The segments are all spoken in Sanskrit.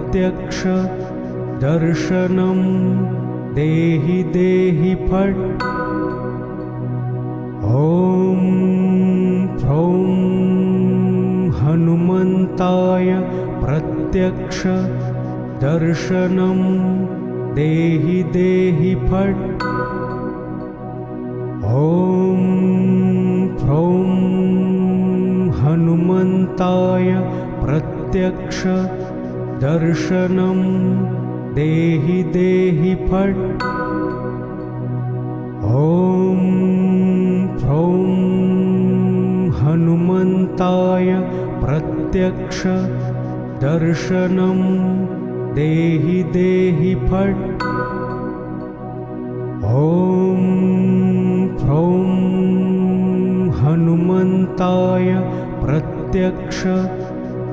प्रत्यक्ष दर्शनं देहि देहि फट्। ॐ ह्रौं हनुमन्ताय प्रत्यक्ष दर्शनं देहि देहि फट्। ॐ ह्रौं हनुमन्ताय प्रत्यक्ष दर्शनं देहि देहि फट्। ॐ ह्रौं हनुमन्ताय प्रत्यक्ष दर्शनं देहि देहि फट्। ॐ ह्रौं हनुमन्ताय प्रत्यक्ष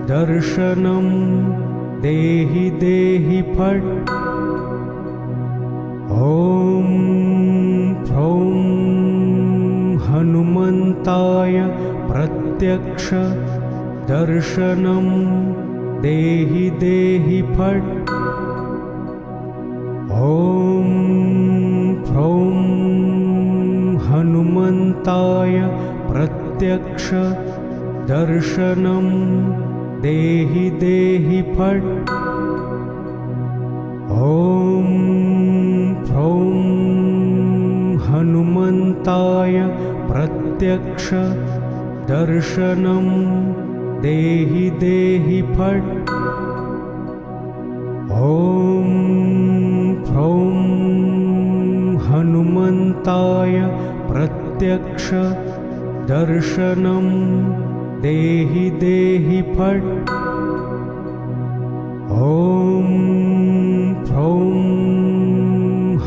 दर्शनं देहि देहि फट्। ॐ ह्रौं हनुमन्ताय प्रत्यक्ष दर्शनं देहि देहि फट्। ॐ ह्रौं हनुमन्ताय प्रत्यक्ष दर्शनं देहि देहि फट्। ॐ ह्रौं हनुमन्ताय प्रत्यक्ष दर्शनं देहि देहि फट्। ॐ ह्रौं हनुमन्ताय प्रत्यक्ष दर्शनं देहि देहि फट्। ॐ ह्रौं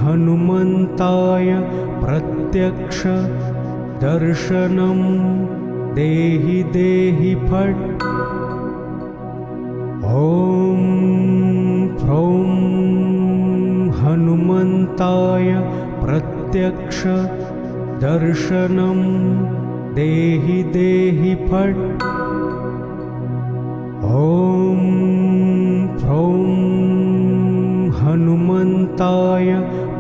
हनुमन्ताय प्रत्यक्ष दर्शनं देहि देहि फट्। ॐ ह्रौं हनुमन्ताय प्रत्यक्ष दर्शनं देहि देहि फट्। ॐ ह्रौं हनुमन्ताय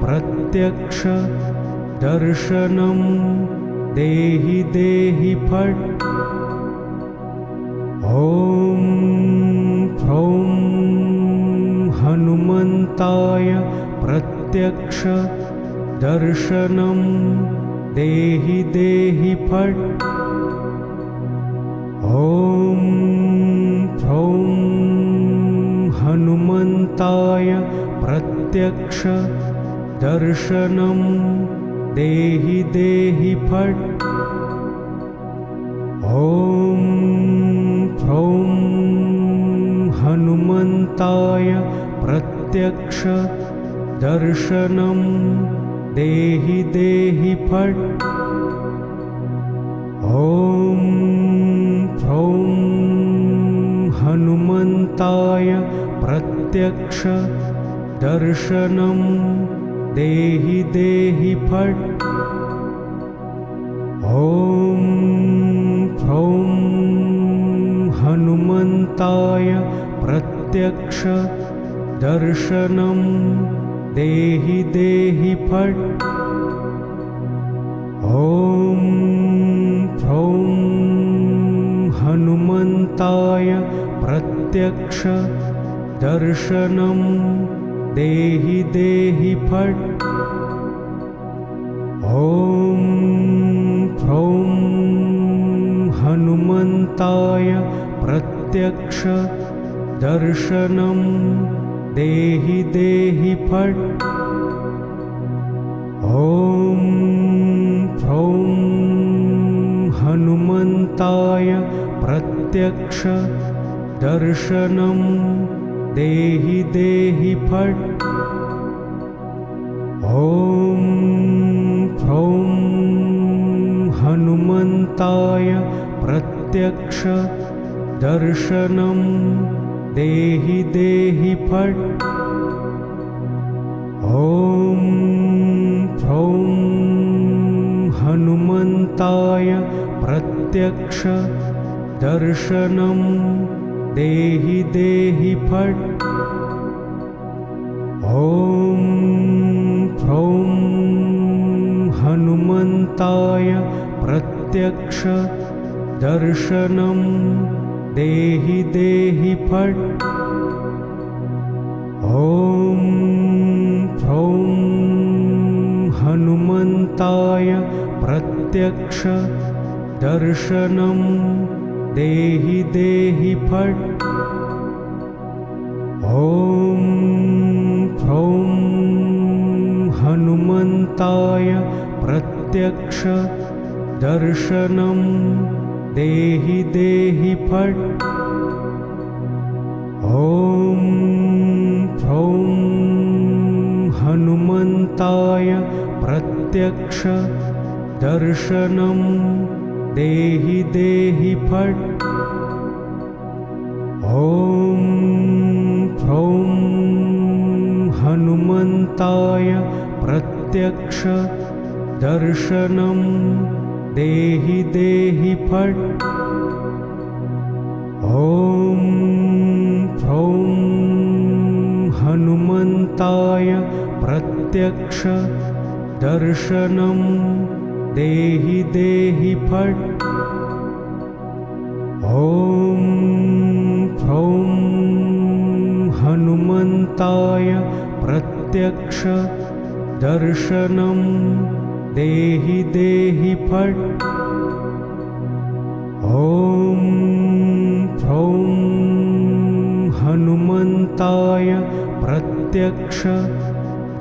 प्रत्यक्ष दर्शनं देहि देहि फट्। ॐ ह्रौं हनुमन्ताय प्रत्यक्ष दर्शनं देहि देहि फट्। ॐ ह्रौं हनुमन्ताय प्रत्यक्ष दर्शनं देहि देहि फट्। ॐ ह्रौं हनुमन्ताय प्रत्यक्ष दर्शनं देहि देहि फट्। ॐ ह्रौं हनुमन्ताय प्रत्यक्ष दर्शनं देहि देहि फट्। ॐ ह्रौं हनुमन्ताय प्रत्यक्ष दर्शनं देहि देहि फट्। ॐ ह्रौं हनुमन्ताय प्रत्यक्ष दर्शनं देहि देहि फट्। ॐ ह्रौं हनुमन्ताय प्रत्यक्ष दर्शनं देहि देहि फट्। ॐ ह्रौं हनुमन्ताय प्रत्यक्ष दर्शनं देहि देहि फट्। ॐ ह्रौं हनुमन्ताय प्रत्यक्ष दर्शनं देहि देहि फट्। ॐ ह्रौं हनुमन्ताय प्रत्यक्ष दर्शनं देहि देहि फट्। ॐ ह्रौं हनुमन्ताय प्रत्यक्ष दर्शनं देहि देहि फट्। ॐ ह्रौं हनुमन्ताय प्रत्यक्ष दर्शनं देहि देहि फट्। ॐ ह्रौं हनुमन्ताय प्रत्यक्ष दर्शनं देहि देहि फट्। ॐ ह्रौं हनुमन्ताय प्रत्यक्ष दर्शनं देहि देहि फट्। ॐ ह्रौं हनुमन्ताय प्रत्यक्ष दर्शनं देहि देहि फट्। ॐ ह्रौं हनुमन्ताय प्रत्यक्ष दर्शनं देहि देहि फट्। ॐ ह्रौं हनुमन्ताय प्रत्यक्ष दर्शनं देहि देहि फट्। ॐ ह्रौं हनुमन्ताय प्रत्यक्ष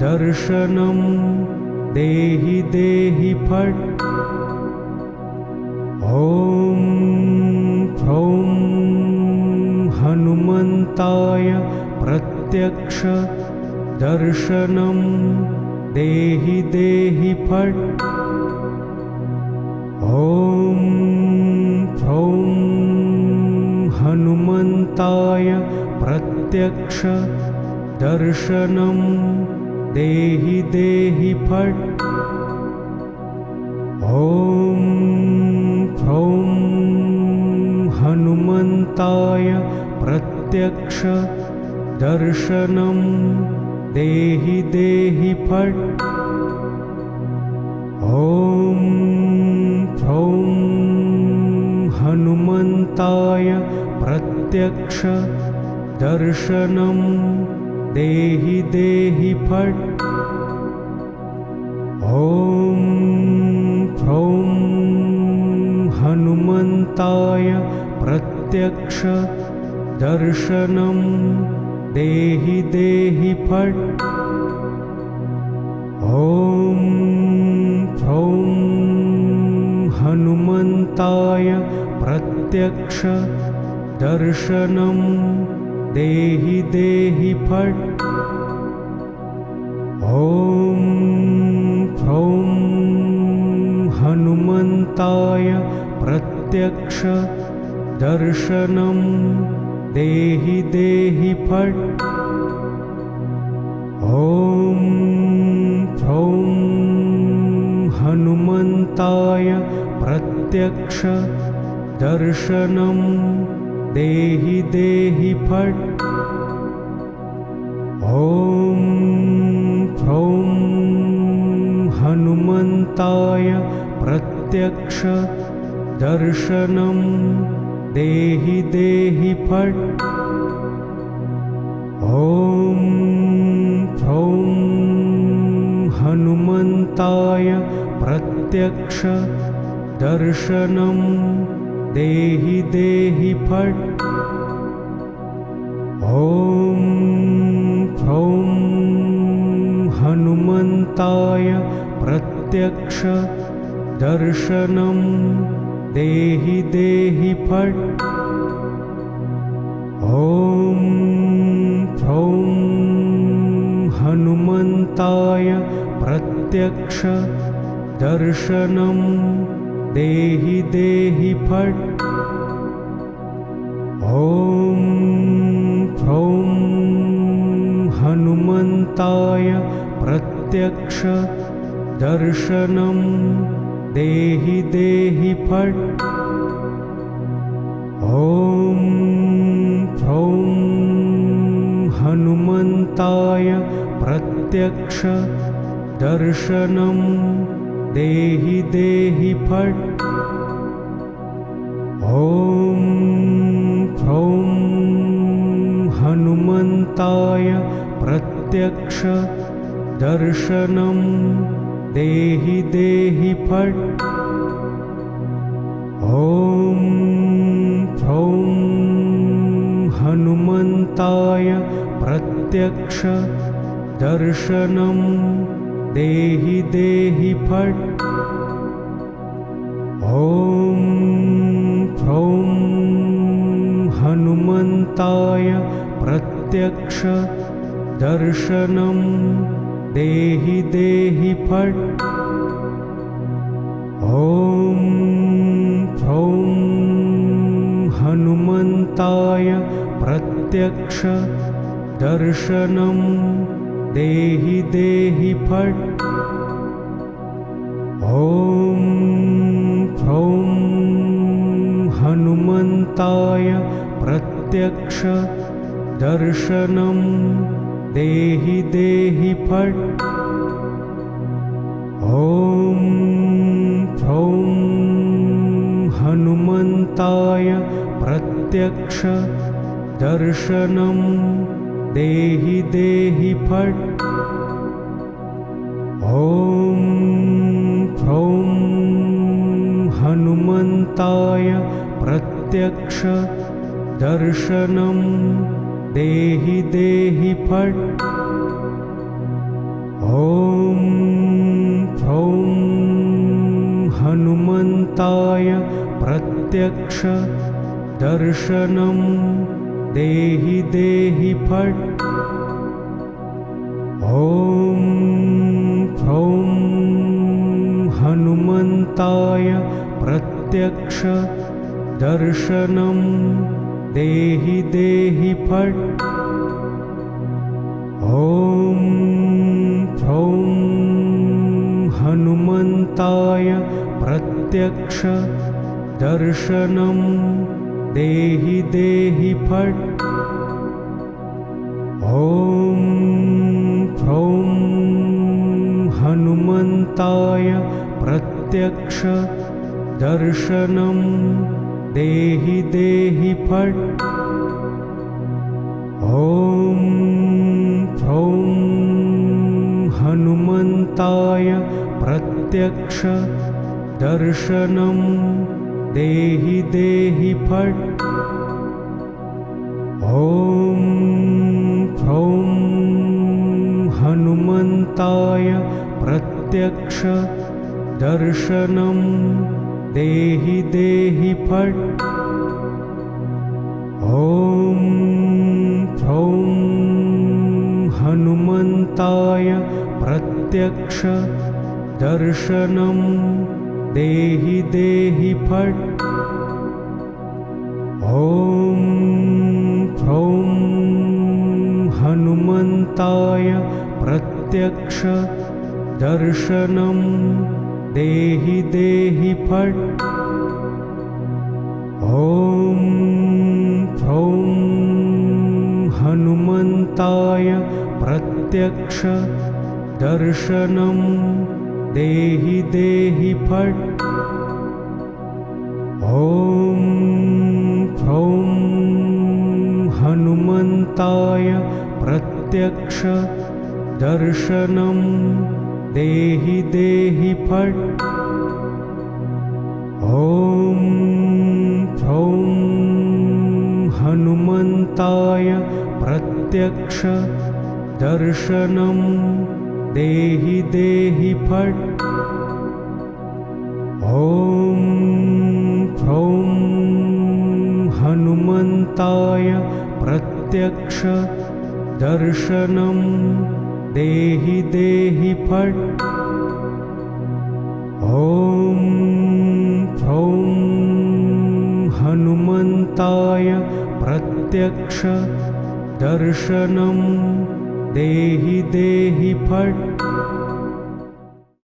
दर्शनं देहि देहि फट्। ॐ ह्रौं हनुमन्ताय प्रत्यक्ष दर्शनं देहि देहि फट्। ॐ ह्रौं हनुमन्ताय प्रत्यक्ष दर्शनं देहि देहि फट्। ॐ ह्रौं हनुमन्ताय प्रत्यक्ष दर्शनं देहि देहि फट्। ॐ ह्रौं हनुमन्ताय प्रत्यक्ष दर्शनं देहि देहि फट्। ॐ ह्रौं हनुमन्ताय प्रत्यक्ष दर्शनं देहि देहि फट्। ॐ ह्रौं हनुमन्ताय प्रत्यक्ष दर्शनं देहि देहि फट्। ॐ ह्रौं हनुमन्ताय प्रत्यक्ष दर्शनं देहि देहि फट्। ॐ ह्रौं हनुमन्ताय प्रत्यक्ष दर्शनं देहि देहि फट्। ॐ ह्रौं हनुमन्ताय प्रत्यक्ष दर्शनं देहि देहि फट्। ॐ ह्रौं हनुमन्ताय प्रत्यक्ष दर्शनं देहि देहि फट्। ॐ ह्रौं हनुमन्ताय प्रत्यक्ष दर्शनं देहि देहि फट्। ॐ ह्रौं हनुमन्ताय प्रत्यक्ष दर्शनं देहि देहि फट्। ॐ ह्रौं हनुमन्ताय प्रत्यक्ष दर्शनं देहि देहि फट्। ॐ ह्रौं हनुमन्ताय प्रत्यक्ष दर्शनं देहि देहि फट्। ॐ ह्रौं हनुमन्ताय प्रत्यक्ष दर्शनं देहि देहि फट्। ॐ ह्रौं हनुमन्ताय प्रत्यक्ष दर्शनं देहि देहि फट्। ॐ ह्रौं हनुमन्ताय प्रत्यक्ष दर्शनं देहि देहि फट्। ॐ ह्रौं हनुमन्ताय प्रत्यक्ष दर्शनं देहि देहि फट्। ॐ ह्रौं हनुमन्ताय प्रत्यक्ष दर्शनं देहि देहि फट्। ॐ ह्रौं हनुमन्ताय प्रत्यक्ष दर्शनं देहि देहि फट्। ॐ ह्रौं हनुमन्ताय प्रत्यक्ष दर्शनं देहि देहि फट्। ॐ ह्रौं हनुमन्ताय प्रत्यक्ष दर्शनं देहि देहि फट्। ॐ ह्रौं हनुमन्ताय प्रत्यक्ष दर्शनं देहि देहि फट्। ॐ ह्रौं हनुमन्ताय प्रत्यक्ष दर्शनं देहि देहि फट्। ॐ ह्रौं हनुमन्ताय प्रत्यक्ष दर्शनं देहि देहि फट्। ॐ ह्रौं हनुमन्ताय प्रत्यक्ष दर्शनं देहि देहि फट्। ॐ ह्रौं हनुमन्ताय प्रत्यक्ष दर्शनं देहि देहि फट्। ॐ ह्रौं हनुमन्ताय प्रत्यक्ष दर्शनं देहि देहि फट्। ॐ ह्रौं हनुमन्ताय प्रत्यक्ष दर्शनं देहि देहि फट्। ॐ ह्रौं हनुमन्ताय प्रत्यक्ष दर्शनं देहि देहि फट्। ॐ ह्रौं हनुमन्ताय प्रत्यक्ष दर्शनं देहि देहि फट्। ॐ ह्रौं हनुमन्ताय प्रत्यक्ष दर्शनं देहि देहि फट्। ॐ ह्रौं हनुमन्ताय प्रत्यक्ष दर्शनं देहि देहि फट्। ॐ ह्रौं हनुमन्ताय प्रत्यक्ष दर्शनं देहि देहि फट्।